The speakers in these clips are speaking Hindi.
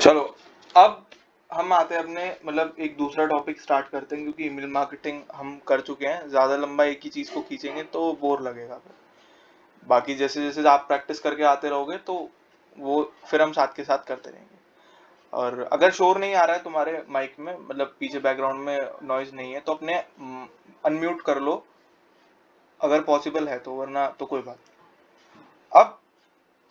चलो, अब हम आते हैं अपने मतलब एक दूसरा टॉपिक स्टार्ट करते हैं, क्योंकि ईमेल मार्केटिंग हम कर चुके हैं। ज्यादा लंबा एक ही चीज को खींचेंगे तो बोर लगेगा फिर। बाकी जैसे जैसे आप प्रैक्टिस करके आते रहोगे तो वो फिर हम साथ के साथ करते रहेंगे। और अगर शोर नहीं आ रहा है तुम्हारे माइक में, मतलब पीछे बैकग्राउंड में नॉइज नहीं है, तो अपने अनम्यूट कर लो अगर पॉसिबल है तो, वरना तो कोई बात नहीं। अब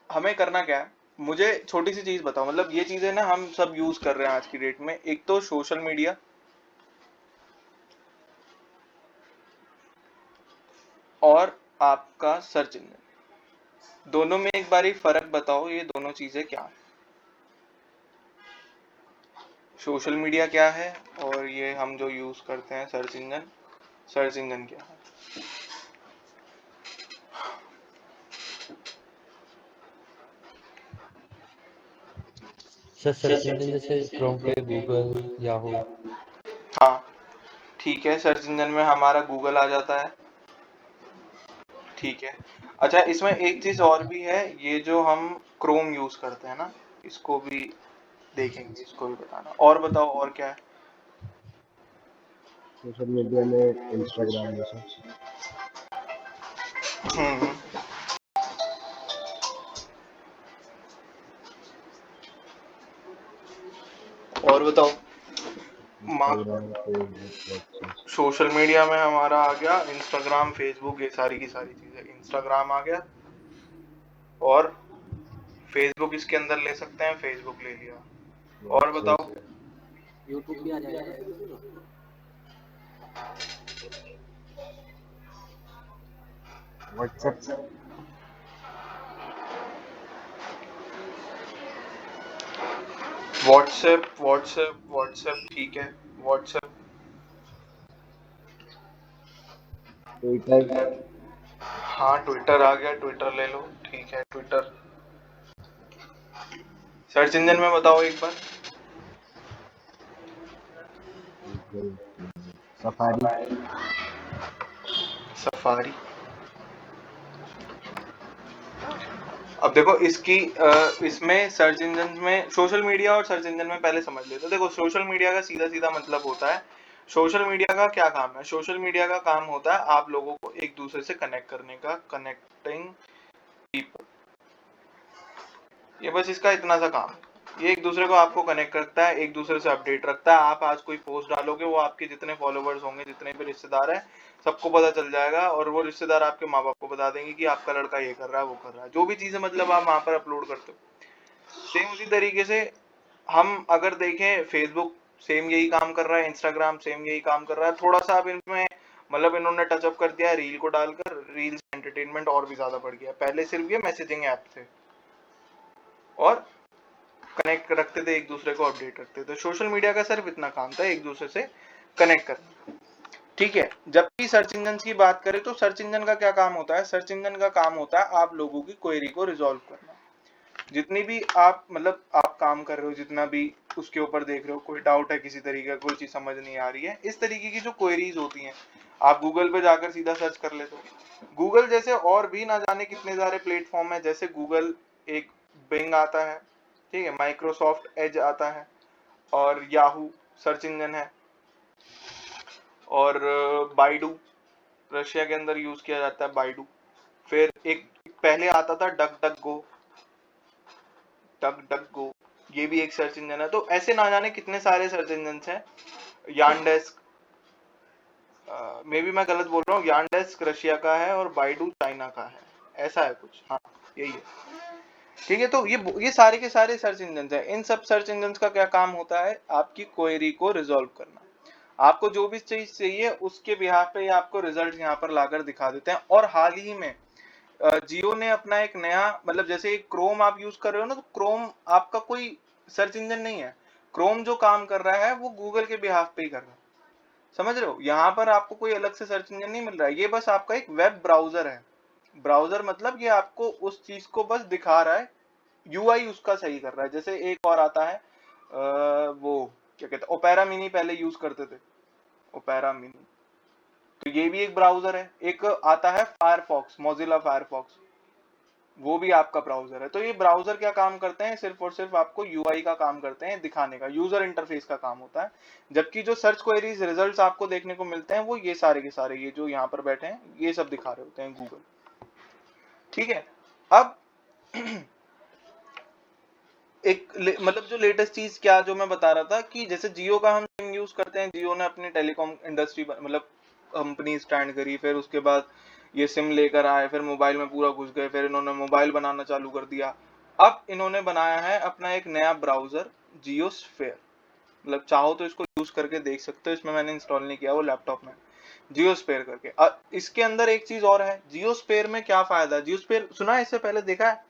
हमें करना क्या है, मुझे छोटी सी चीज बताओ। मतलब ये चीजें ना हम सब यूज कर रहे हैं आज की डेट में। एक तो सोशल मीडिया और आपका सर्च इंजन, दोनों में एक बारी फर्क बताओ, ये दोनों चीजें क्या है। सोशल मीडिया क्या है और ये हम जो यूज करते हैं सर्च इंजन क्या है। सर सर्च इंजन जैसे क्रोम पे गूगल याहू। हाँ ठीक है, सर्च इंजन में हमारा गूगल आ जाता है। ठीक है। अच्छा, इसमें एक चीज और भी है, ये जो हम क्रोम यूज करते हैं ना, इसको भी देखेंगे, इसको भी बताना। और बताओ और क्या है। सोशल मीडिया में इंस्टाग्राम जैसा। हम्म। और बताओ। Instagram, Facebook, WhatsApp. Social media में हमारा आ गया इंस्टाग्राम, फेसबुक, ये सारी की सारी चीजें। इंस्टाग्राम आ गया, और फेसबुक इसके अंदर ले सकते हैं, फेसबुक ले लिया। और बताओ। व्हाट्सएप, यूट्यूब भी आ जाएगा। व्हाट्सएप। व्हाट्सएप व्हाट्सएप व्हाट्सएप ठीक है। व्हाट्सएप। ट्विटर। हाँ ट्विटर आ गया, ट्विटर ले लो। ठीक है, ट्विटर। सर्च इंजन में बताओ एक बार। Google, safari. सफारी। अब देखो इसमें सर्च इंजन में, सोशल मीडिया और सर्च इंजन में पहले समझ लेते हैं। देखो, सोशल मीडिया का सीधा सीधा मतलब होता है, सोशल मीडिया का क्या काम है। सोशल मीडिया का काम होता है आप लोगों को एक दूसरे से कनेक्ट करने का, कनेक्टिंग पीपल। ये बस इसका इतना सा काम है। ये एक दूसरे को आपको कनेक्ट करता है, एक दूसरे से अपडेट रखता है। आप आज कोई पोस्ट डालोगे, वो आपके जितने फॉलोवर्स होंगे, जितने भी रिश्तेदार हैं, सबको पता चल जाएगा। और वो रिश्तेदार आपके माँ बाप को बता देंगे कि आपका लड़का ये कर रहा है, वो कर रहा है, जो भी चीजें मतलब आप वहां पर अपलोड करते हो। सेम उसी तरीके से हम अगर देखें, फेसबुक सेम यही काम कर रहा है, इंस्टाग्राम सेम यही काम कर रहा है। थोड़ा सा अब इनमें मतलब इन्होंने टचअप कर दिया रील को डालकर, रील्स एंटरटेनमेंट और भी ज्यादा बढ़ गया। पहले सिर्फ ये मैसेजिंग ऐप थे और कनेक्ट रखते थे, एक दूसरे को अपडेट रखते थे। सोशल मीडिया का सिर्फ इतना काम था, एक दूसरे से कनेक्ट करना। ठीक है। जबकि सर्च इंजन की बात करें तो सर्च इंजन का क्या काम होता है। सर्च इंजन का काम होता है आप लोगों की क्वेरी को रिजॉल्व करना। जितनी भी आप मतलब आप काम कर रहे हो, जितना भी उसके ऊपर देख रहे हो, कोई डाउट है किसी तरीके का, कोई चीज समझ नहीं आ रही है, इस तरीके की जो क्वेरीज होती हैं, आप गूगल पे जाकर सीधा सर्च कर लेते हो। गूगल जैसे और भी ना जाने कितने सारे प्लेटफॉर्म है, जैसे गूगल, एक बिंग आता है, ठीक है, माइक्रोसॉफ्ट एज आता है, और याहू सर्च इंजन है, और बाइडू रशिया के अंदर यूज किया जाता है, बाइडू। फिर एक पहले आता था डक डक गो, डक डक गो, ये भी एक सर्च इंजन है। तो ऐसे ना जाने कितने सारे सर्च इंजन हैं। यानडेस्क, मे बी मैं गलत बोल रहा हूँ, यानडेस्क रशिया का है और बाइडू चाइना का है, ऐसा है कुछ। हाँ यही है। ठीक है, तो ये सारे के सारे सर्च इंजन हैं। इन सब सर्च इंजन का क्या काम होता है, आपकी क्वेरी को रिजॉल्व करना। आपको जो भी चीज चाहिए उसके बिहाफ पे आपको रिजल्ट यहाँ पर लाकर दिखा देते हैं। और हाल ही में जियो ने अपना एक नया, मतलब जैसे क्रोम आप यूज कर रहे हो ना, तो क्रोम आपका कोई सर्च इंजन नहीं है। क्रोम जो काम कर रहा है वो गूगल के बिहाफ पे ही कर रहा है। समझ रहे हो, यहाँ पर आपको कोई अलग से सर्च इंजन नहीं मिल रहा है, ये बस आपका एक वेब ब्राउजर है। ब्राउजर मतलब ये आपको उस चीज को बस दिखा रहा है, यूआई उसका सही कर रहा है। जैसे एक और आता है वो क्या कहते हैं, ओपेरा मिनी पहले यूज करते थे, ओपेरा मिनी, तो ये भी एक ब्राउजर है। एक आता है फायरफॉक्स, मोजिला फायरफॉक्स, वो भी आपका ब्राउजर है। तो ये ब्राउजर क्या काम करते हैं, सिर्फ और सिर्फ आपको यूआई का काम करते हैं, दिखाने का, यूजर इंटरफेस का काम होता है। जबकि जो सर्च क्वेरीज रिजल्ट्स आपको देखने को मिलते हैं वो ये सारे के सारे, ये जो यहाँ पर बैठे हैं ये सब दिखा रहे होते हैं गूगल। ठीक है। अब मतलब जो लेटेस्ट चीज क्या जो मैं बता रहा था कि जैसे जियो का हम सिम यूज करते हैं, जियो ने अपनी टेलीकॉम इंडस्ट्री मतलब कंपनी स्टैंड करी, फिर उसके बाद ये सिम लेकर आए, फिर मोबाइल में पूरा घुस गए, फिर इन्होंने मोबाइल बनाना चालू कर दिया। अब इन्होंने बनाया है अपना एक नया ब्राउजर जियोस्फेयर, मतलब चाहो तो इसको यूज करके देख सकते हो, इसमें मैंने इंस्टॉल नहीं किया वो लैपटॉप में, जियोस्फेयर करके। इसके अंदर एक चीज और है, जियोस्फेयर में क्या फायदा है, जियोस्फेयर सुना है इससे पहले, देखा है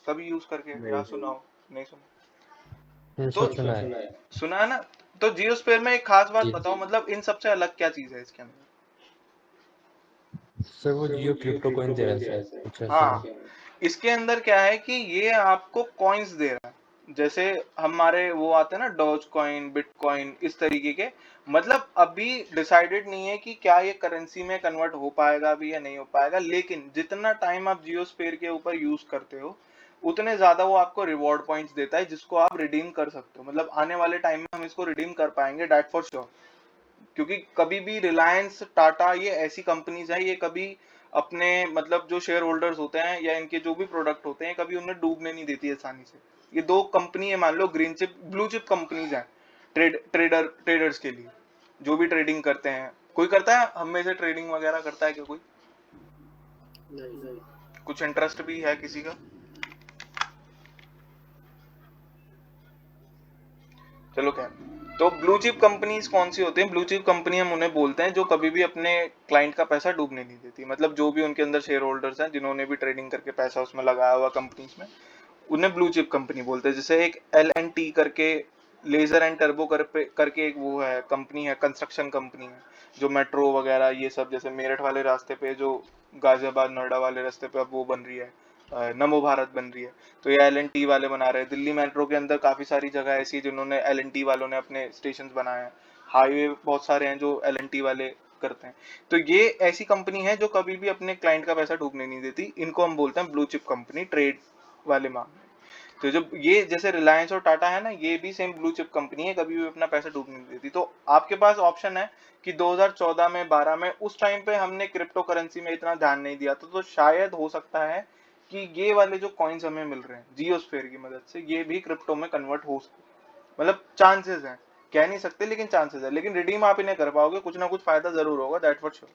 कभी यूज करके, या नहीं। सुना हो? नहीं सुना तो सर सुना है। सुना है ना। तो जियोस्फेयर में एक खास बात जी बताओ, मतलब इन सबसे अलग क्या चीज है इसके अंदर? सर, वो जियो क्रिप्टो कॉइन दे रहा है सर, कुछ ऐसा हाँ, है। इसके अंदर क्या है कि ये आपको कॉइन्स दे रहा है, जैसे हमारे वो आते हैं ना डॉज कॉइन, बिटकॉइन, इस तरीके के। मतलब अभी डिसाइडेड नहीं है कि क्या ये करेंसी में कन्वर्ट हो पाएगा अभी या नहीं हो पाएगा, लेकिन जितना टाइम आप जियोस्फेयर के ऊपर यूज करते हो उतने ज्यादा वो आपको रिवॉर्ड पॉइंट्स देता है, जिसको आप रिडीम कर सकते हो। मतलब आने वाले टाइम में हम इसको रिडीम कर पाएंगे, डेट फॉर श्योर। क्योंकि कभी भी रिलायंस, टाटा, ये ऐसी कंपनीज है, ये कभी अपने मतलब जो शेयर होल्डर्स होते हैं या इनके जो भी प्रोडक्ट होते हैं कभी उन्हें डूबने नहीं देती आसानी से। ये दो कंपनी है, मान लो green chip, blue chip companies हैं ट्रेडर्स के लिए, जो भी ट्रेडिंग करते हैं। कोई करता है हम में से ट्रेडिंग वगैरह करता है क्या कोई? नहीं। कुछ इंटरेस्ट भी है किसी का? चलो क्या, तो ब्लू चिप कंपनीज कौन सी होती हैं? ब्लू चिप कंपनी हम उन्हें बोलते हैं जो कभी भी अपने क्लाइंट का पैसा डूबने नहीं देती। मतलब जो भी उनके अंदर शेयर होल्डर्स हैं जिन्होंने भी ट्रेडिंग करके पैसा उसमें लगाया हुआ कंपनीज में, उन्हें ब्लू चिप कंपनी बोलते हैं। जैसे एक L&T करके, लेजर एंड टर्बो करके एक वो है कंपनी है, कंस्ट्रक्शन कंपनी है, जो मेट्रो वगैरह ये सब, जैसे मेरठ वाले रास्ते पे जो गाजियाबाद नोएडा वाले रास्ते पे अब वो बन रही है, नमो भारत बन रही है, तो ये L&T वाले बना रहे हैं। दिल्ली मेट्रो के अंदर काफी सारी जगह ऐसी जिन्होंने L&T वालों ने अपने स्टेशन बनाए हैं, हाईवे बहुत सारे हैं जो L&T वाले करते हैं। तो ये ऐसी कंपनी है जो कभी भी अपने क्लाइंट का पैसा डूबने नहीं देती, इनको हम बोलते हैं ब्लू चिप कंपनी ट्रेड वाले मामले। तो जब ये जैसे रिलायंस और टाटा है ना, ये भी सेम ब्लू चिप कंपनी है, कभी भी अपना पैसा डूबने नहीं देती। तो आपके पास ऑप्शन है कि 2014 में, 12 में, उस टाइम पे हमने क्रिप्टो करेंसी में इतना ध्यान नहीं दिया था, तो शायद हो सकता है कि ये वाले जो कॉइन्स हमें मिल रहे हैं जियोस्फेयर की मदद से, ये भी क्रिप्टो में कन्वर्ट हो सकते, मतलब चांसेस हैं, कह नहीं सकते लेकिन चांसेस है। लेकिन रिडीम आप इन्हें कर पाओगे, कुछ ना कुछ फायदा जरूर होगा, दैट फॉर श्योर।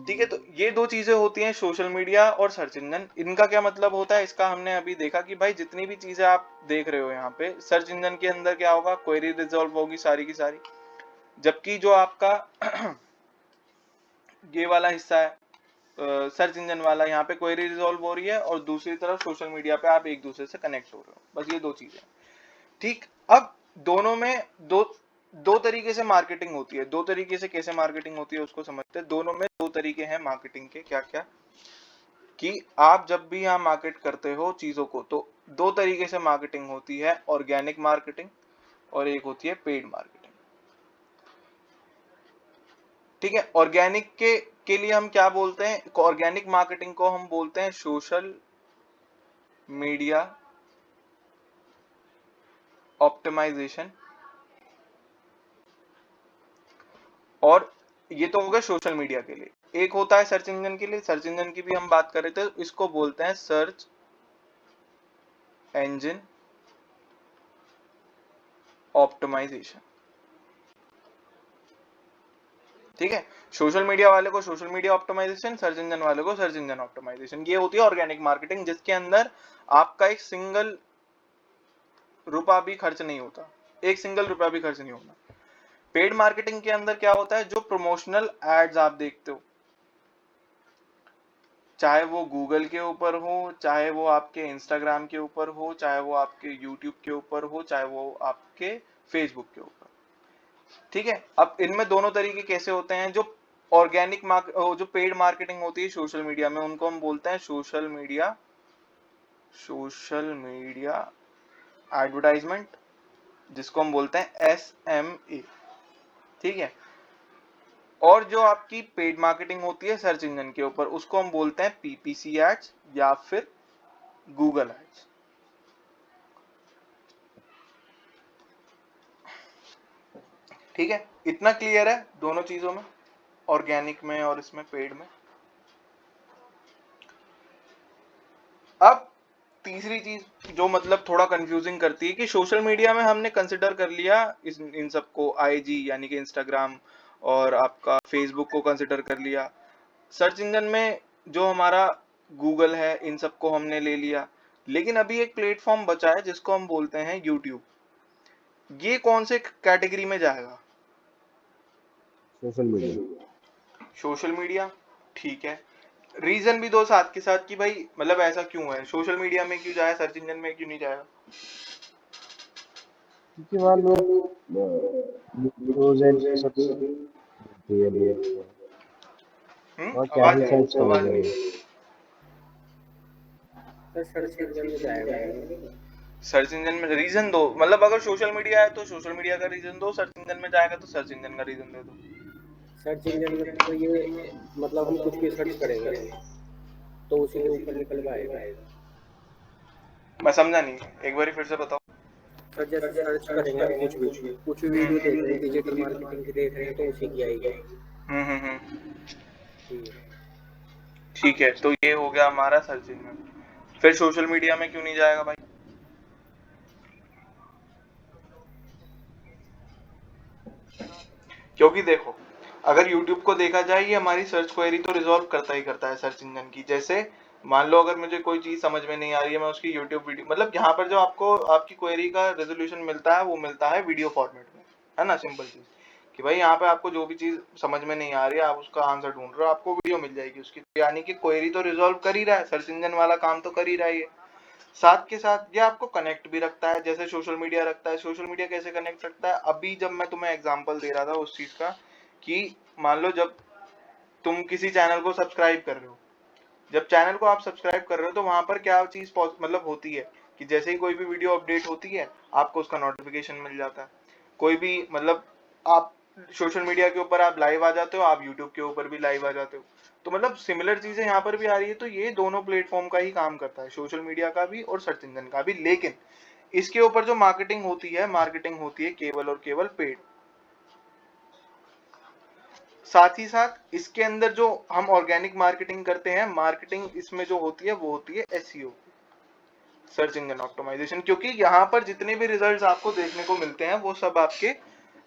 ठीक है, तो ये दो चीजें होती हैं, सोशल मीडिया और सर्च इंजन। इनका क्या मतलब होता है इसका हमने अभी देखा कि भाई जितनी भी चीजें आप देख रहे हो यहाँ पे, सर्च इंजन के अंदर क्या होगा, क्वेरी रिजॉल्व होगी सारी की सारी। जबकि जो आपका ये वाला हिस्सा है सर्च इंजन वाला, यहाँ पे क्वेरी रिजॉल्व हो रही है और दूसरी तरफ सोशल मीडिया पे आप एक दूसरे से कनेक्ट हो रहे हो, बस ये दो चीजें। ठीक। अब दोनों में दो दो तरीके से मार्केटिंग होती है। दो तरीके से कैसे मार्केटिंग होती है उसको समझते हैं। दोनों में दो तरीके हैं मार्केटिंग के, क्या क्या, कि आप जब भी यहाँ मार्केट करते हो चीजों को, तो दो तरीके से मार्केटिंग होती है, ऑर्गेनिक मार्केटिंग और एक होती है पेड मार्केटिंग। ठीक है, ऑर्गेनिक के लिए हम क्या बोलते हैं, ऑर्गेनिक मार्केटिंग को हम बोलते हैं सोशल मीडिया ऑप्टिमाइजेशन। और ये तो हो गया सोशल मीडिया के लिए। एक होता है सर्च इंजन के लिए, सर्च इंजन की भी हम बात कर रहे थे, इसको बोलते हैं सर्च इंजन ऑप्टिमाइजेशन। ठीक है, सोशल मीडिया वाले को social media optimisation, search engine वाले को सर्च इंजन ऑप्टिमाइजेशन। ये होती है ऑर्गेनिक मार्केटिंग, जिसके अंदर आपका एक सिंगल रुपया भी खर्च नहीं होता, एक सिंगल रुपया भी खर्च नहीं होता। पेड मार्केटिंग के अंदर क्या होता है, जो प्रमोशनल एड्स आप देखते हो, चाहे वो गूगल के ऊपर हो, चाहे वो आपके इंस्टाग्राम के ऊपर हो, चाहे वो आपके यूट्यूब के ऊपर हो, चाहे वो आपके फेसबुक के ऊपर। ठीक है, अब इनमें दोनों तरीके कैसे होते हैं, जो ऑर्गेनिक जो पेड मार्केटिंग होती है सोशल मीडिया में, उनको हम बोलते हैं सोशल मीडिया एडवर्टाइजमेंट, जिसको हम बोलते हैं SMA। ठीक है, और जो आपकी पेड मार्केटिंग होती है सर्च इंजन के ऊपर, उसको हम बोलते हैं पीपीसी एड्स या फिर गूगल एड्स। ठीक है, इतना क्लियर है दोनों चीजों में, ऑर्गेनिक में और इसमें पेड में। अब तीसरी चीज जो मतलब थोड़ा कंफ्यूजिंग करती है कि सोशल मीडिया में हमने कंसिडर कर लिया इन सबको, आईजी यानी कि इंस्टाग्राम और आपका फेसबुक को कंसिडर कर लिया, सर्च इंजन में जो हमारा गूगल है इन सबको हमने ले लिया, लेकिन अभी एक प्लेटफॉर्म बचा है जिसको हम बोलते हैं यूट्यूब। ये कौन से कैटेगरी में जाएगा? Social media. सोशल मीडिया, ठीक है। रीजन भी दो साथ के साथ कि भाई मतलब ऐसा क्यों है, सोशल मीडिया में क्यों जाए, सर्च इंजन में क्यों नहीं जाएगा? क्योंकि वहाँ लोग न्यूज एंड सब रियली वहाँ क्या आवाज ही नहीं, सर्च आवाज करेंगे। नहीं। सर सर्च इंजन में जाएगा। सर्च इंजन में रीजन दो, मतलब अगर सोशल मीडिया है तो सोशल मीडिया का रीजन दो, सर्च इंजन में जाएगा तो सर्च इंजन का रीजन दे दो। सर्च इंजन में तो ये मतलब हम कुछ भी सर्च करेंगे तो उसी के ऊपर निकल के आएगा। मैं समझा नहीं, एक बार फिर से बताओ। सर जैसे सर्च करेंगे हम कुछ भी वीडियो देख रहे हैं, डिजिटल मार्केटिंग की देख रहे हैं तो उसी की आएगी। ठीक है, तो ये हो गया हमारा सर्च इंजन। फिर सोशल मीडिया में क्यों नहीं जाएगा भाई? क्योंकि देखो, अगर YouTube को देखा जाए ये हमारी सर्च क्वेरी तो रिजॉल्व करता ही करता है सर्च इंजन की। जैसे मान लो अगर मुझे कोई चीज समझ में नहीं आ रही है, मैं उसकी YouTube वीडियो, मतलब यहाँ पर जो आपको आपकी क्वेरी का रेजोल्यूशन मिलता है वो मिलता है वीडियो फॉर्मेट में, है ना। सिंपल चीज कि भाई यहाँ पे आपको जो भी चीज समझ में नहीं आ रही है, आप उसका आंसर ढूंढ रहे हो, आपको वीडियो मिल जाएगी उसकी, यानी कि क्वेरी तो रिजॉल्व कर ही रहा है, सर्च इंजन वाला काम तो कर ही रहा है। साथ के साथ ये आपको कनेक्ट भी रखता है, जैसे सोशल मीडिया रखता है। सोशल मीडिया कैसे कनेक्ट रखता है? अभी जब मैं तुम्हें एग्जांपल दे रहा था उस चीज का कि मान लो जब तुम किसी चैनल को सब्सक्राइब कर रहे हो, जब चैनल को आप सब्सक्राइब कर रहे हो तो वहां पर क्या चीज मतलब होती है कि जैसे ही कोई भी वीडियो अपडेट होती है आपको उसका नोटिफिकेशन मिल जाता है। कोई भी मतलब आप सोशल मीडिया के ऊपर आप लाइव आ जाते हो, आप यूट्यूब के ऊपर भी लाइव आ जाते हो, तो मतलब सिमिलर चीजें यहाँ पर भी आ रही है। तो ये दोनों प्लेटफॉर्म का ही काम करता है, सोशल मीडिया का भी और सर्च इंजन का भी। लेकिन इसके ऊपर जो मार्केटिंग होती है केवल और केवल पेड। साथ ही साथ इसके अंदर जो हम ऑर्गेनिक मार्केटिंग करते हैं, मार्केटिंग इसमें जो होती है वो होती है एसईओ, सर्च इंजन ऑप्टिमाइजेशन। क्योंकि यहाँ पर जितने भी रिजल्ट्स आपको देखने को मिलते हैं वो सब आपके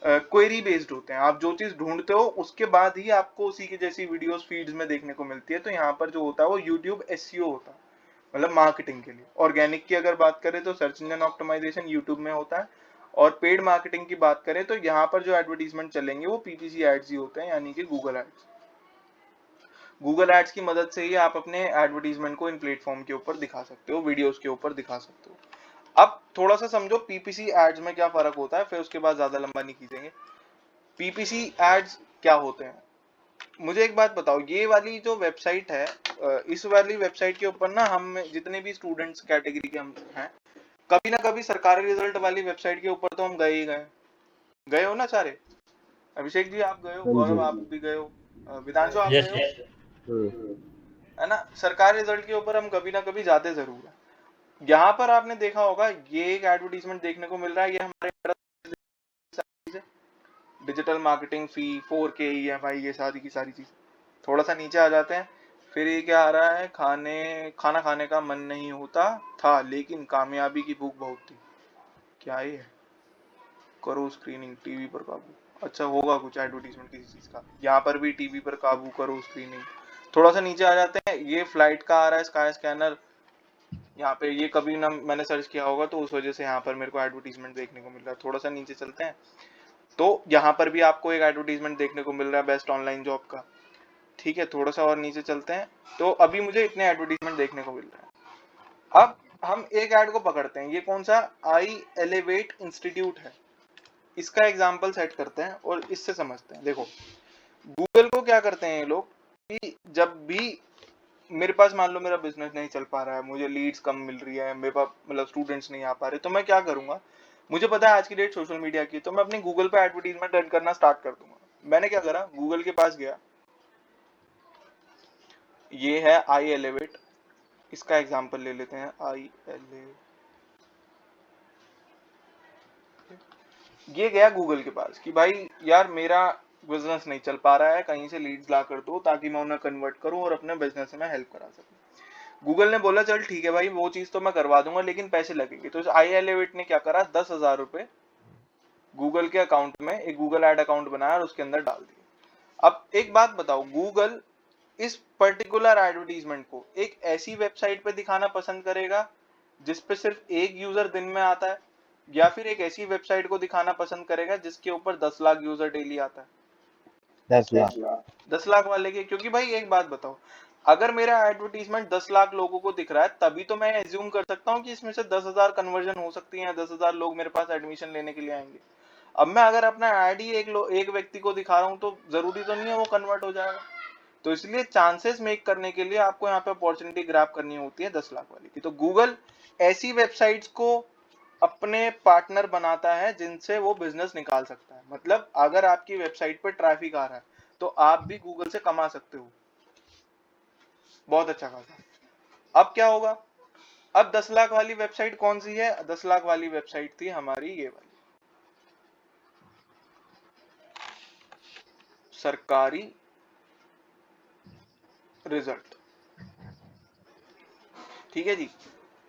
क्वेरी बेस्ड होते हैं। आप जो चीज ढूंढते हो उसके बाद ही आपको उसी की जैसी वीडियोस फीड्स में देखने को मिलती है। तो यहाँ पर जो होता है वो यूट्यूब एसईओ होता है, मतलब मार्केटिंग के लिए। ऑर्गेनिक की अगर बात करें तो सर्च इंजन ऑप्टिमाइजेशन यूट्यूब में होता है, और पेड मार्केटिंग की बात करें तो यहाँ पर जो एडवर्टीजमेंट चलेंगे वो पीपीसी एड्स ही होते हैं, यानी कि गूगल एड्स। गूगल एड्स की मदद से ही आप अपने एडवर्टीजमेंट को इन प्लेटफॉर्म के ऊपर दिखा सकते हो, वीडियोस के ऊपर दिखा सकते हो। अब थोड़ा सा समझो पीपीसी एड्स में क्या फर्क होता है, फिर उसके बाद ज्यादा लंबा नहीं खींचेंगे। पीपीसी एड्स क्या होते हैं? मुझे एक बात बताओ, ये वाली जो वेबसाइट है, इस वाली वेबसाइट के ऊपर ना हम जितने भी स्टूडेंट्स कैटेगरी के हम हैं, कभी ना कभी सरकारी रिजल्ट वाली वेबसाइट के ऊपर तो हम गए ही गए हो ना सारे। अभिषेक जी आप गए हो, गौरव आप भी गए हो, विधांशु आप यस गए हो, है ना। सरकारी रिजल्ट के ऊपर हम कभी ना कभी जाते जरूर है। यहाँ पर आपने देखा होगा ये एक एडवर्टीजमेंट देखने को मिल रहा है, ये हमारे डिजिटल मार्केटिंग फी 4K EMI, ये सारी की सारी चीज। थोड़ा सा नीचे आ जाते हैं, फिर ये क्या आ रहा है, खाना खाने का मन नहीं होता था लेकिन कामयाबी की भूख बहुत थी। क्या ये है? करो स्क्रीनिंग, टीवी पर काबू। अच्छा होगा कुछ एडवर्टीजमेंट किसी चीज का। यहाँ पर भी टीवी पर काबू, करो स्क्रीनिंग। थोड़ा सा नीचे आ जाते हैं, ये फ्लाइट का आ रहा है, स्काई स्कैनर। यहाँ पे ये कभी ना मैंने सर्च किया होगा तो उस वजह से यहाँ पर मेरे को एडवर्टीजमेंट देखने को मिल रहा है। थोड़ा सा नीचे चलते हैं तो यहाँ पर भी आपको एक एडवर्टीजमेंट देखने को मिल रहा है बेस्ट ऑनलाइन जॉब का। ठीक है, थोड़ा सा और नीचे चलते हैं तो अभी मुझे इतने एडवर्टीजमेंट देखने को मिल रहा है। अब हम एक ऐड को पकड़ते हैं, ये कौन सा, आई एलिवेट इंस्टीट्यूट है। इसका एग्जाम्पल सेट करते हैं और इससे समझते हैं। देखो गूगल को क्या करते हैं ये लोग कि जब भी मेरे पास मान लो मेरा बिजनेस नहीं चल पा रहा है, मुझे लीड्स कम मिल रही है, मेरे पास मतलब स्टूडेंट्स नहीं आ पा रहे, तो मैं क्या करूंगा, मुझे पता है आज की डेट सोशल मीडिया की, तो मैं अपनी गूगल पे एडवर्टीजमेंट रन करना स्टार्ट कर दूंगा। मैंने क्या करा, गूगल के पास गया, ये है आई एलिवेट, इसका एग्जांपल ले लेते हैं, आई एलिवेट, ये गया गूगल के पास कि भाई यार मेरा बिजनेस नहीं चल पा रहा है, कहीं से लीड्स ला कर दो ताकि मैं उन्हें कन्वर्ट करूं और अपने बिजनेस में हेल्प करा सकूं। गूगल ने बोला चल ठीक है भाई, वो चीज तो मैं करवा दूंगा लेकिन पैसे लगेंगे। तो आई एलिवेट ने क्या करा, 10,000 रुपए गूगल के अकाउंट में एक गूगल एड अकाउंट बनाया और उसके अंदर डाल दिया। अब एक बात बताओ, गूगल इस पर्टिकुलर एडवर्टीजमेंट को एक ऐसी वेबसाइट पे दिखाना पसंद करेगा जिसपे सिर्फ एक यूजर दिन में आता है, या फिर एक ऐसी वेबसाइट को दिखाना पसंद करेगा जिसके ऊपर 10 लाख यूजर डेली आता है? 10 लाख। 10 लाख वाले के, क्योंकि भाई एक बात बताओ, अगर मेरा एडवर्टीजमेंट 10 लाख लोगों को दिख रहा है तभी तो मैं एज्यूम कर सकता हूँ कि इसमें से 10,000 कन्वर्जन हो सकती है, 10,000 लोग मेरे पास एडमिशन लेने के लिए आएंगे। अब मैं अगर अपना ऐड ही एक व्यक्ति को दिखा रहा हूँ तो जरूरी तो नहीं है वो कन्वर्ट हो जाएगा। तो इसलिए चांसेस मेक करने के लिए आपको यहाँ पे अपॉर्चुनिटी ग्रैब करनी होती है 10 लाख वाली की। तो गूगल ऐसी वेबसाइट्स को अपने पार्टनर बनाता है जिनसे वो बिजनेस निकाल सकता है। मतलब अगर आपकी वेबसाइट पर ट्रैफिक आ रहा है तो आप भी गूगल से कमा सकते हो बहुत अच्छा खासा। अब क्या होगा, अब 10 लाख वाली वेबसाइट कौन सी है? 10 लाख वाली वेबसाइट थी हमारी ये वाली, सरकारी रिजल्ट। ठीक है जी।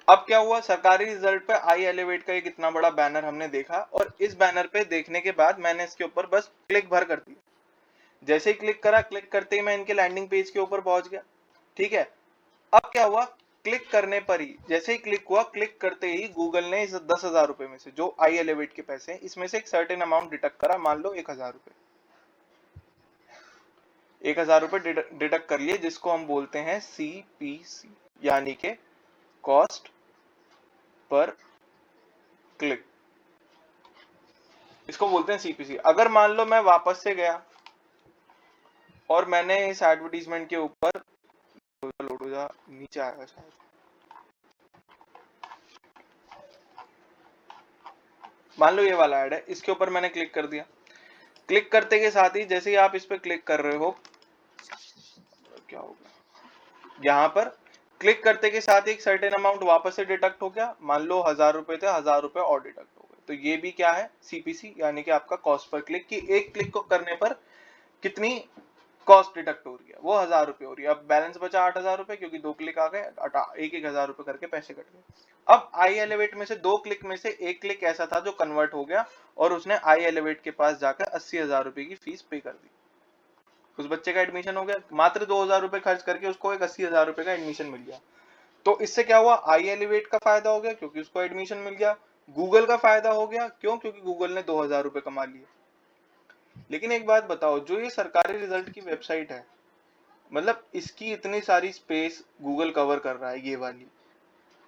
अब क्या हुआ, सरकारी रिजल्ट पे आई एलिवेट का एक इतना बड़ा बैनर हमने देखा और इस बैनर पे देखने के बाद मैंने इसके ऊपर बस क्लिक भर कर दिया। जैसे ही क्लिक करा, क्लिक करते ही मैं इनके लैंडिंग पेज के ऊपर पहुंच गया। ठीक है। अब क्या हुआ, क्लिक करने पर ही, जैसे ही क्लिक हुआ, क्लिक करते ही गूगल ने इस 10,000 रुपए में से, जो आई एलिवेट के पैसे हैं, इसमें से एक सर्टेन अमाउंट डिडक्ट करा, मान लो 1,000 रुपए। 1,000 रुपए डिडक्ट कर लिए, जिसको हम बोलते हैं CPC, यानी के कॉस्ट पर क्लिक, इसको बोलते हैं CPC। अगर मान लो मैं वापस से गया और मैंने इस एडवर्टीजमेंट के ऊपर, लोड हो जा, नीचे आएगा शायद, मान लो ये वाला ऐड है, इसके ऊपर मैंने क्लिक कर दिया। क्लिक करते के साथ ही जैसे ही आप इस पे क्लिक कर रहे हो, क्या होगा, यहाँ पर क्लिक करते के साथ एक सर्टेन अमाउंट वापस से डिडक्ट हो गया। मान लो 1,000 रुपए थे, 1,000 रुपए और डिडक्ट हो गए। तो ये भी क्या है, CPC, यानी कि आपका कॉस्ट पर क्लिक, की एक क्लिक को करने पर कितनी कॉस्ट डिडक्ट हो रही है, वो 1,000 रुपए हो रही है। अब बैलेंस बचा 8,000 रुपए, क्योंकि 2 क्लिक आ गए, 1,000 रुपए करके पैसे कट गए। अब आई एलिवेट में से 2 क्लिक में से एक क्लिक ऐसा था जो कन्वर्ट हो गया और उसने आई एलिवेट के पास जाकर 80,000 रुपए की फीस पे कर दी। उस बच्चे का एडमिशन हो गया, मात्र 2,000 रुपए खर्च करके उसको एक 80,000 रुपए का एडमिशन मिल गया। तो इससे क्या हुआ, आई एलिवेट का फायदा हो गया क्योंकि उसको एडमिशन मिल गया, गूगल का फायदा हो गया, क्यों, क्योंकि गूगल ने 2,000 रुपए कमा लिए। लेकिन एक बात बताओ, जो ये सरकारी रिजल्ट की वेबसाइट है, मतलब इसकी इतनी सारी स्पेस गूगल कवर कर रहा है, ये वाली,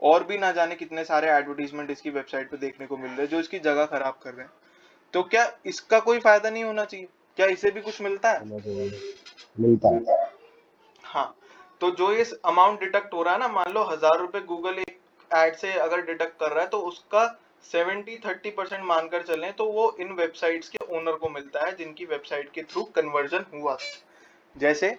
और भी ना जाने कितने सारे एडवर्टीजमेंट इसकी वेबसाइट पे देखने को मिल रहे हैं जो इसकी जगह खराब कर रहे हैं। तो क्या इसका कोई फायदा नहीं होना चाहिए? क्या इसे भी कुछ मिलता है? मिलता है। हाँ। तो जो ये अमाउंट डिडक्ट हो रहा है ना, मान लो 1,000 रुपए गूगल एक एड से अगर डिडक्ट कर रहा है, तो उसका 70-30% मानकर चलें तो वो इन वेबसाइट्स के ओनर को मिलता है जिनकी वेबसाइट के थ्रू कन्वर्जन हुआ। जैसे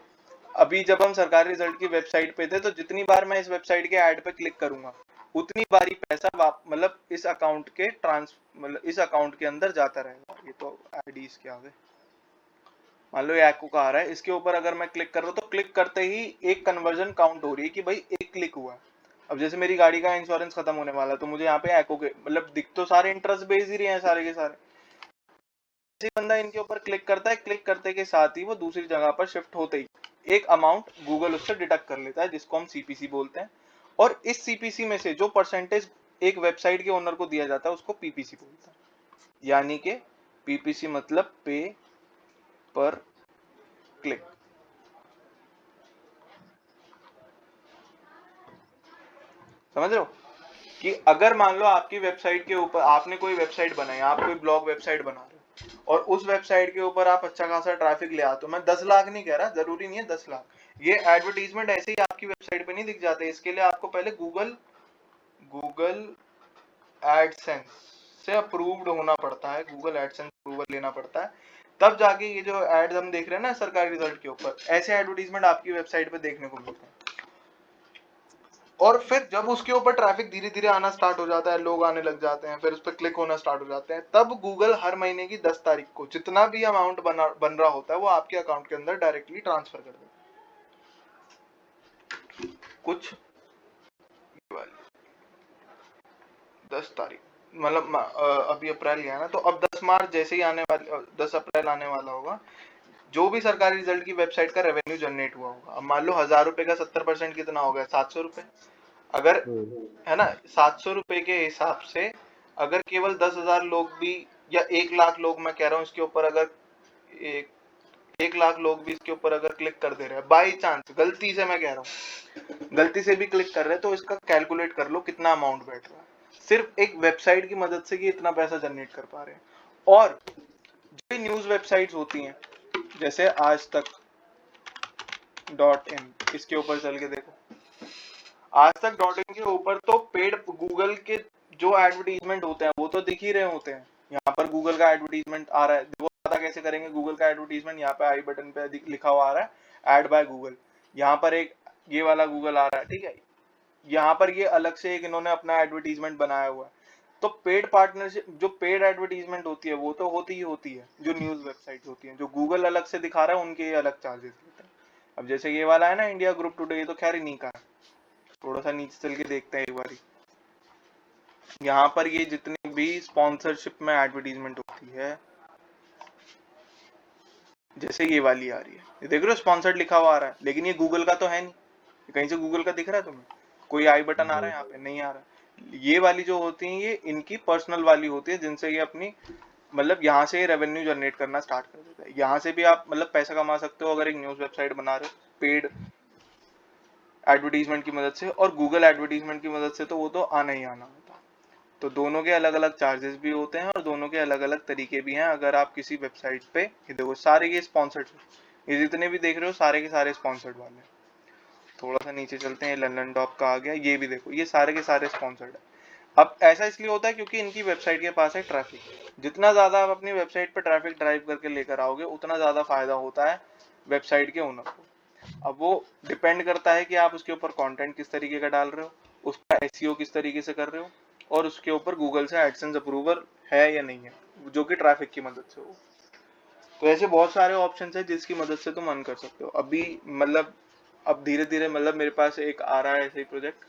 अभी जब हम सरकारी रिजल्ट की वेबसाइट पे थे, तो जितनी बार मैं इस वेबसाइट के ऐड पे क्लिक करूंगा उतनी बारी पैसा मतलब इस अकाउंट के मतलब इस अकाउंट के अंदर जाता रहेगा। ये तो आईडी इसके आ गए, मान लो ये एको का आ रहा है, इसके ऊपर अगर मैं क्लिक कर रहा हूँ तो क्लिक करते ही एक कन्वर्जन काउंट हो रही है कि भाई एक क्लिक हुआ है। अब जैसे मेरी गाड़ी का इंश्योरेंस खत्म होने वाला है तो मुझे यहाँ पे एको के, मतलब दिख तो सारे इंटरेस्ट बेस ही रहे हैं सारे के सारे, बंदा इनके ऊपर क्लिक करता है, क्लिक करते के साथ ही वो दूसरी जगह पर शिफ्ट होते ही एक अमाउंट गूगल उससे डिडक्ट कर लेता है, जिसको हम CPC बोलते हैं। और इस CPC में से जो परसेंटेज एक वेबसाइट के ओनर को दिया जाता है उसको PPC बोलते हैं, यानी कि PPC मतलब पे पर क्लिक। समझ रहे हो कि अगर मान लो आपकी वेबसाइट के ऊपर आपने कोई वेबसाइट बनाई, आप कोई ब्लॉग वेबसाइट बना रहे हो और उस वेबसाइट के ऊपर आप अच्छा खासा ट्रैफिक ले आते हो, मैं 10 लाख नहीं कह रहा, जरूरी नहीं है 10 लाख, ये एडवर्टीजमेंट ऐसे ही आपकी वेबसाइट पे नहीं दिख जाते। इसके लिए आपको पहले गूगल एडसेंस से अप्रूव्ड होना पड़ता है, गूगल एडसेंस अप्रूवल लेना पड़ता है, तब जाके ये जो एड्स हम देख रहे हैं ना सरकारी रिजल्ट के ऊपर, ऐसे एडवर्टीजमेंट आपकी वेबसाइट पे देखने को मिलते हैं। और फिर जब उसके ऊपर ट्रैफिक धीरे धीरे आना स्टार्ट हो जाता है, लोग आने लग जाते हैं, फिर उस पर क्लिक होना स्टार्ट हो जाते हैं, तब गूगल हर महीने की 10 तारीख को जितना भी अमाउंट बन रहा होता है वो आपके अकाउंट के अंदर डायरेक्टली ट्रांसफर कर देता है। कुछ 10 तारीख मतलब अभी अप्रैल गया ना, तो अब 10 मार्च जैसे ही आने वाली 10 अप्रैल आने वाला होगा, जो भी सरकारी रिजल्ट की वेबसाइट का रेवेन्यू जनरेट हुआ होगा, अब मान लो 1000 रुपए का 70% कितना हो गया, 700 रुपए। अगर है ना 700 रुपए के हिसाब से अगर केवल 10,000 लोग भी या 1 लाख लोग, मैं कह रहा हूँ इसके ऊपर अगर 1 लाख लोग भी इसके ऊपर अगर क्लिक कर दे रहे हैं, बाई चांस गलती से, मैं कह रहा हूँ गलती से भी क्लिक कर रहे हैं, तो इसका कैलकुलेट कर लो कितना अमाउंट बैठ रहा है सिर्फ एक वेबसाइट की मदद से कि इतना पैसा जनरेट कर पा रहे हैं। और जो न्यूज वेबसाइट्स होती हैं जैसे आज तक .in, इसके ऊपर चल के देखो, आज तक .in के ऊपर तो पेड गूगल के जो एडवर्टीजमेंट होते हैं वो तो दिख ही रहे होते हैं। यहाँ पर गूगल का एडवर्टीजमेंट आ रहा है, वो पता कैसे करेंगे गूगल का एडवर्टीजमेंट, यहाँ पे आई बटन पे लिखा हुआ आ रहा है एड बाय गूगल, यहाँ पर एक ये वाला गूगल आ रहा है, ठीक है, यहाँ पर ये अलग से एक इन्होंने अपना एडवर्टीजमेंट बनाया हुआ है। तो पेड पार्टनरशिप, जो पेड एडवर्टीजमेंट होती है वो तो होती ही होती है, जो न्यूज वेबसाइट होती है, जो गूगल अलग से दिखा रहा है उनके ये अलग चार्जेस लेते हैं। अब जैसे ये वाला है ना इंडिया ग्रुप टुडे, ये तो खैर इन्हीं का है, थोड़ा सा नीचे चल के देखते हैं एक बारी। यहाँ पर ये जितनी भी स्पॉन्सरशिप में एडवर्टीजमेंट होती है, जैसे ये वाली आ रही है, ये देख रहे हो स्पॉन्सर्ड लिखा हुआ आ रहा है, लेकिन ये गूगल का तो है नहीं, कहीं से गूगल का दिख रहा है तुम्हें? कोई आई बटन आ रहा है यहाँ पे? नहीं आ रहा। ये वाली जो होती है ये इनकी पर्सनल वाली होती है, जिनसे ये अपनी मतलब यहाँ से रेवेन्यू जनरेट करना स्टार्ट कर देता है। यहाँ से भी आप मतलब पैसा कमा सकते हो अगर एक न्यूज वेबसाइट बना रहे हो पेड एडवर्टीजमेंट की मदद से, और गूगल एडवर्टीजमेंट की मदद से तो वो तो आना ही आना होता है। तो दोनों के अलग अलग चार्जेस भी होते हैं और दोनों के अलग अलग तरीके भी हैं। अगर आप किसी वेबसाइट पे, ये देखो सारे ये स्पॉन्सर्ड, ये जितने भी देख रहे हो सारे के सारे स्पॉन्सर्ड वाले। थोड़ा सा नीचे चलते हैं, लंदन डॉप का आ गया, ये भी देखो ये सारे के सारे स्पॉन्सर्ड है। अब ऐसा इसलिए होता है क्योंकि इनकी वेबसाइट के पास है ट्रैफिक, जितना ज्यादा आप अपनी वेबसाइट पे ट्रैफिक ड्राइव करके लेकर आओगे उतना ज्यादा फायदा होता है वेबसाइट के ओनर को। अब वो डिपेंड करता है कि आप उसके ऊपर कंटेंट किस तरीके का डाल रहे हो, उसका एसईओ किस तरीके से कर रहे हो, और उसके ऊपर गूगल से एडसेंस अप्रूवल है या नहीं है, जो कि ट्रैफिक की मदद से हो। तो ऐसे बहुत सारे ऑप्शंस है जिसकी मदद से तुम अर्न कर सकते हो। अभी मतलब अब धीरे धीरे मतलब मेरे पास एक आ रहा है ऐसे ही प्रोजेक्ट,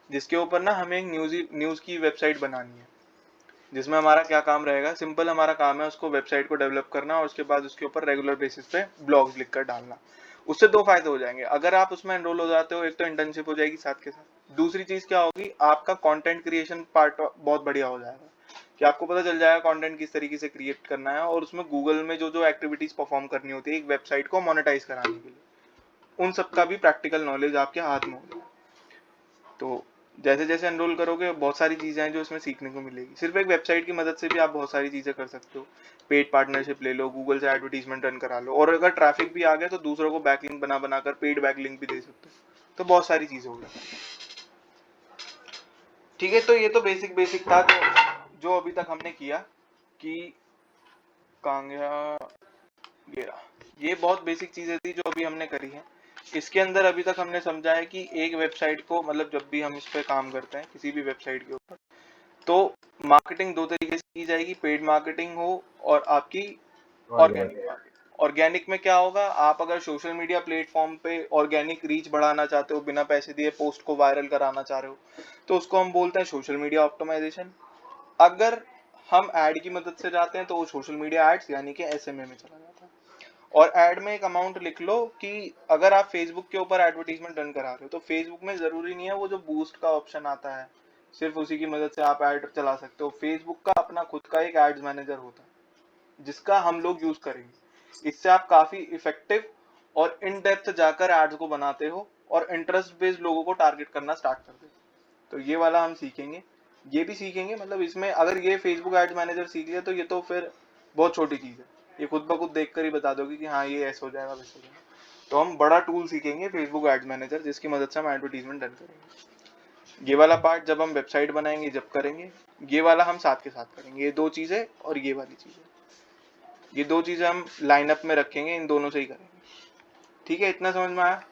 जिसके ऊपर ना हमें एक न्यूज की वेबसाइट बनानी है, जिसमें हमारा क्या काम रहेगा, सिंपल हमारा काम है उसको वेबसाइट को डेवलप करना और उसके बाद उसके ऊपर रेगुलर बेसिस पे ब्लॉग्स लिखकर डालना। उससे दो फायदे हो जाएंगे, अगर आप उसमें एनरोल हो जाते हो, एक तो इंटर्नशिप हो जाएगी साथ के साथ, दूसरी चीज क्या होगी, आपका कंटेंट क्रिएशन पार्ट बहुत बढ़िया हो जाएगा कि आपको पता चल जाएगा कंटेंट किस तरीके से क्रिएट करना है, और उसमें गूगल में जो जो एक्टिविटीज परफॉर्म करनी होती है एक वेबसाइट को मोनेटाइज कराने के लिए, उन सब का भी प्रैक्टिकल नॉलेज आपके हाथ में होगा। तो जैसे जैसे एनरोल करोगे बहुत सारी चीजें हैं जो इसमें सीखने को मिलेगी। सिर्फ एक वेबसाइट की मदद से भी आप बहुत सारी चीजें कर सकते हो। पेड पार्टनरशिप ले लो, गूगल से एडवर्टीजमेंट रन करा लो, और अगर ट्रैफिक भी आ गया तो दूसरों को बैकलिंक बना बनाकर पेड बैकलिंक भी दे सकते हो। तो बहुत सारी चीजें हो जाती हैं। ठीक है, तो ये तो बेसिक था जो अभी तक हमने किया कि ये बहुत बेसिक चीजें थी जो अभी हमने करी है। इसके अंदर अभी तक हमने समझा है कि एक वेबसाइट को मतलब जब भी हम इस पे काम करते हैं किसी भी वेबसाइट के ऊपर, तो मार्केटिंग दो तरीके से की जाएगी, पेड मार्केटिंग हो और आपकी ऑर्गेनिक मार्केटिंग। ऑर्गेनिक में क्या होगा, आप अगर सोशल मीडिया प्लेटफॉर्म पे ऑर्गेनिक रीच बढ़ाना चाहते हो, बिना पैसे दिए पोस्ट को वायरल कराना चाह रहे हो, तो उसको हम बोलते हैं सोशल मीडिया ऑप्टिमाइजेशन। अगर हम ऐड की मदद से जाते हैं तो वो सोशल मीडिया एड्स यानी कि एसएमए में चला जाता है। और ऐड में एक अमाउंट लिख लो कि अगर आप फेसबुक के ऊपर एडवर्टीजमेंट रन करा रहे हो तो फेसबुक में जरूरी नहीं है वो जो बूस्ट का ऑप्शन आता है सिर्फ उसी की मदद से आप ऐड चला सकते हो। फेसबुक का अपना खुद का एक एड्स मैनेजर होता है जिसका हम लोग यूज करेंगे। इससे आप काफी इफेक्टिव और इन डेप्थ जाकर एड्स को बनाते हो और इंटरेस्ट बेस्ड लोगों को टारगेट करना स्टार्ट कर देते हो। तो ये वाला हम सीखेंगे, ये भी सीखेंगे। मतलब इसमें अगर ये फेसबुक एड्स मैनेजर सीख लिया तो ये तो फिर बहुत छोटी चीज है, ये खुद ब खुद देखकर ही बता दोगे कि हाँ ये ऐसा हो जाएगा वैसे हो जाएगा। तो हम बड़ा टूल सीखेंगे फेसबुक एड्स मैनेजर, जिसकी मदद से हम एडवर्टीजमेंट रन करेंगे। ये वाला पार्ट जब हम वेबसाइट बनाएंगे जब करेंगे, ये वाला हम साथ के साथ करेंगे, ये दो चीजें और ये वाली चीजें। ये दो चीजें हम लाइनअप में रखेंगे, इन दोनों से ही करेंगे। ठीक है, इतना समझ में आया?